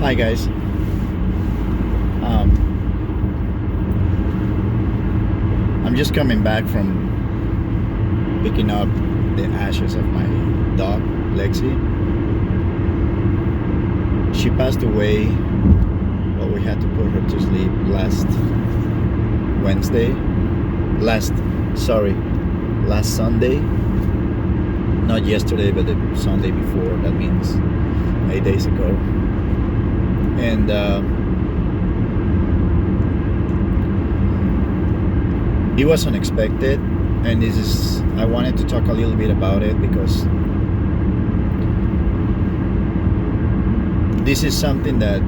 Hi guys. I'm just coming back from picking up the ashes of my dog, Lexsie. She passed away. Well, we had to put her to sleep last Wednesday. Last Sunday. Not yesterday, but the Sunday before. That means 8 days ago. And it was unexpected, and I wanted to talk a little bit about it because this is something that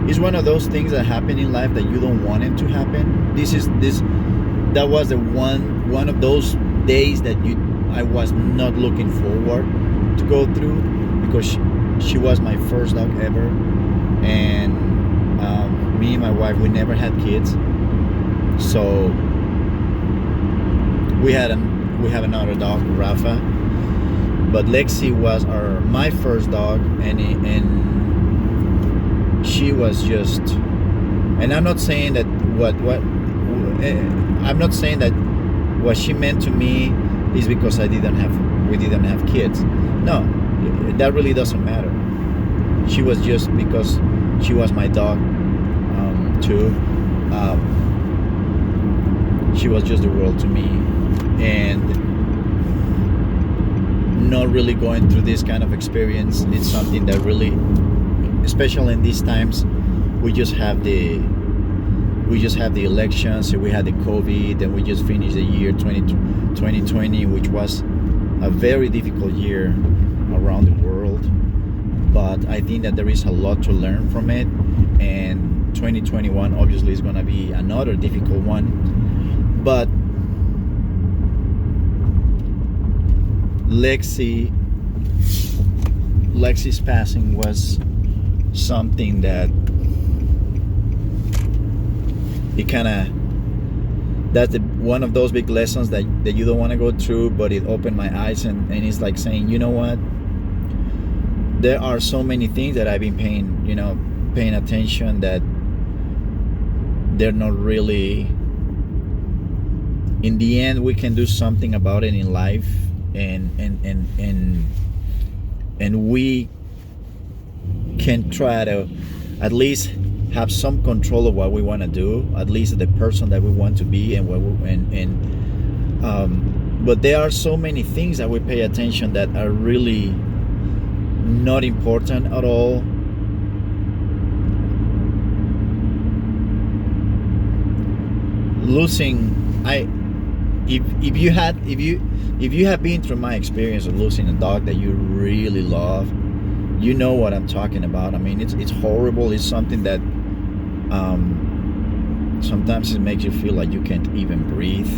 is one of those things that happen in life that you don't want it to happen. That was one of those days that I was not looking forward to go through, because she was my first dog ever, and me and my wife, we never had kids, so we have another dog, Rafa, but Lexsie was my first dog, and she was just, and I'm not saying that what she meant to me is because we didn't have kids. No, that really doesn't matter. She was just because she was my dog too. She was just the world to me, and not really going through this kind of experience, it's something that really, especially in these times, we just have the elections, and we had the COVID, and we just finished the year 2020, which was a very difficult year around the world. But I think that there is a lot to learn from it, and 2021 obviously is going to be another difficult one. But Lexi's passing was something that that's one of those big lessons that you don't want to go through, but it opened my eyes, and it's like saying, you know what, there are so many things that I've been paying attention that they're not really, in the end we can do something about it in life, and we can try to at least have some control of what we want to do, at least the person that we want to be, but there are so many things that we pay attention that are really not important at all. If you have been through my experience of losing a dog that you really love, you know what I'm talking about. I mean, it's horrible. It's something that sometimes it makes you feel like you can't even breathe.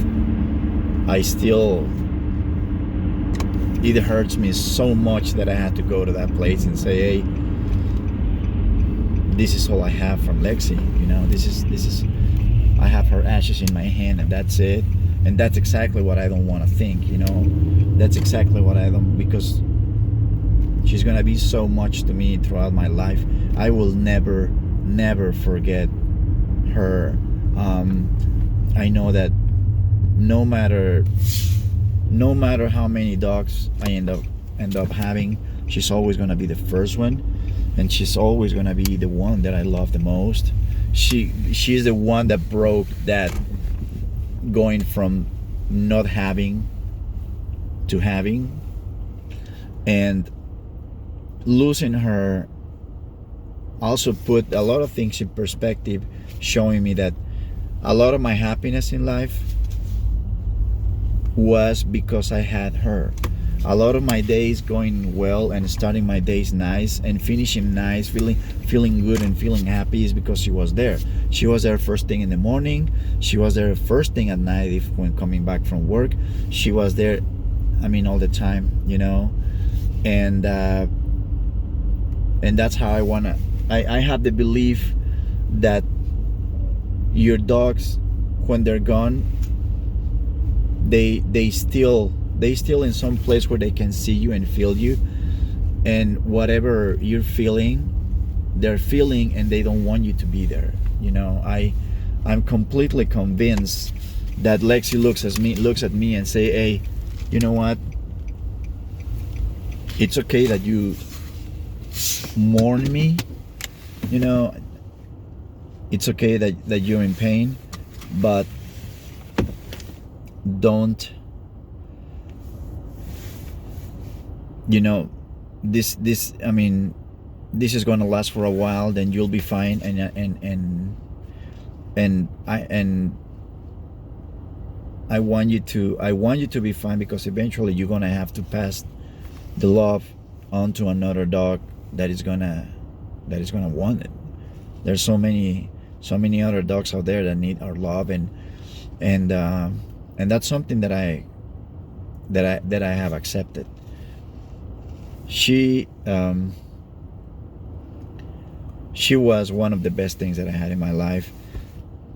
It hurts me so much that I had to go to that place and say, hey, this is all I have from Lexsie. This is I have her ashes in my hand, and that's it. And that's exactly what I don't want to think. That's exactly what I don't, because she's gonna be so much to me throughout my life. I will never forget her. I know that no matter how many dogs I end up having, she's always gonna be the first one, and she's always gonna be the one that I love the most. She's the one that broke that going from not having to having, and losing her also put a lot of things in perspective, showing me that a lot of my happiness in life was because I had her. A lot of my days going well and starting my days nice and finishing nice, feeling good and feeling happy, is because she was there. She was there first thing in the morning. She was there first thing at night when coming back from work. She was there, all the time, and that's how I have the belief that your dogs, when they're gone, they still they still in some place where they can see you and feel you, and whatever you're feeling, they're feeling, and they don't want you to be there. I'm completely convinced that Lexie looks at me and say, hey, you know what, it's okay that you mourn me, it's okay that you're in pain, but don't, this I mean, this is going to last for a while, then you'll be fine, and I want you to be fine, because eventually you're going to have to pass the love on to another dog that is going to want it. There's so many other dogs out there that need our love, and that's something that I have accepted. She was one of the best things that I had in my life.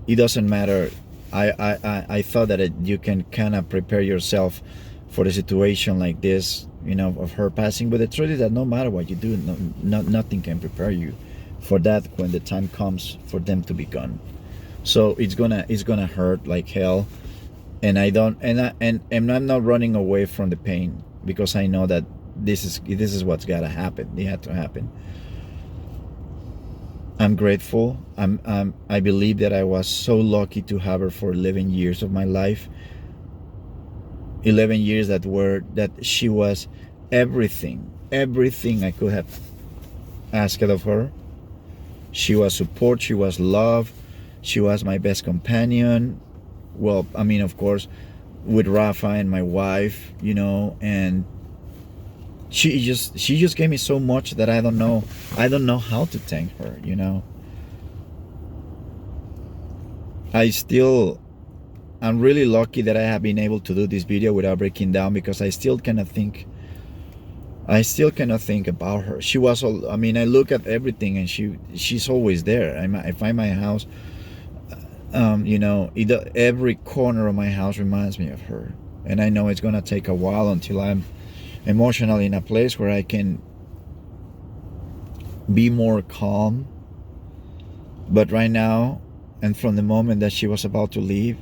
It doesn't matter. I thought that you can kind of prepare yourself for a situation like this, of her passing. But the truth is that no matter what you do, nothing can prepare you for that when the time comes for them to be gone. So it's gonna hurt like hell, and I'm not running away from the pain, because I know that this is what's gotta happen. It had to happen. I'm grateful. I believe that I was so lucky to have her for 11 years of my life. 11 years that she was everything I could have asked of her. She was support, she was love, she was my best companion. Well, I mean, of course, with Rafa and my wife, and she just gave me so much that I don't know how to thank her. I'm really lucky that I have been able to do this video without breaking down, because I still cannot think about her. She was all, I mean, I look at everything, and she's always there. I find my house, every corner of my house reminds me of her. And I know it's gonna take a while until I'm emotionally in a place where I can be more calm. But right now, and from the moment that she was about to leave,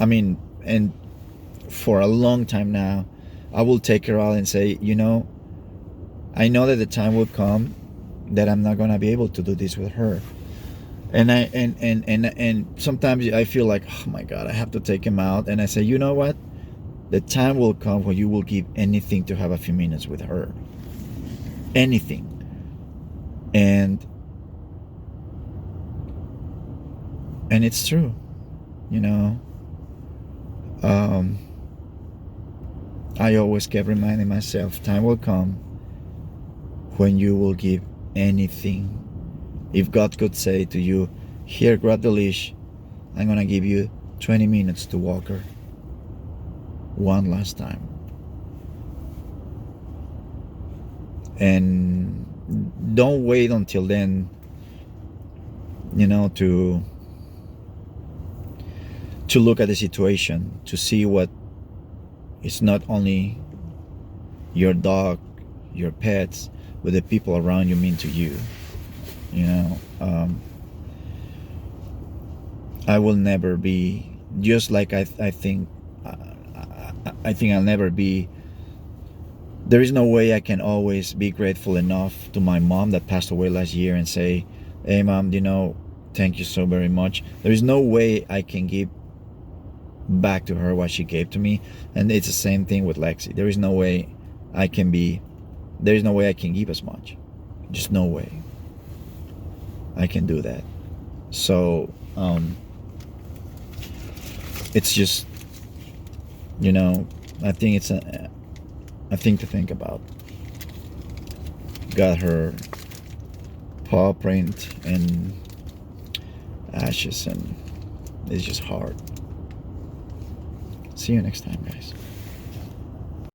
I mean, and for a long time now, I will take her out and say, I know that the time will come that I'm not gonna be able to do this with her. And sometimes I feel like, oh my God, I have to take him out. And I say, you know what? The time will come when you will give anything to have a few minutes with her. Anything. And it's true, I always kept reminding myself, time will come when you will give anything. If God could say to you, here, grab the leash, I'm gonna give you 20 minutes to walk her one last time. And don't wait until then, to look at the situation, to see what it's not only your dog, your pets, but the people around you mean to you. I will never be, just like I think I'll never be. There is no way I can always be grateful enough to my mom that passed away last year and say, hey Mom, thank you so very much. There is no way I can give back to her what she gave to me. And it's the same thing with Lexie. There is no way I can give as much. Just no way I can do that. So it's just, I think it's a thing to think about. Got her paw print and ashes, and it's just hard. See you next time, guys.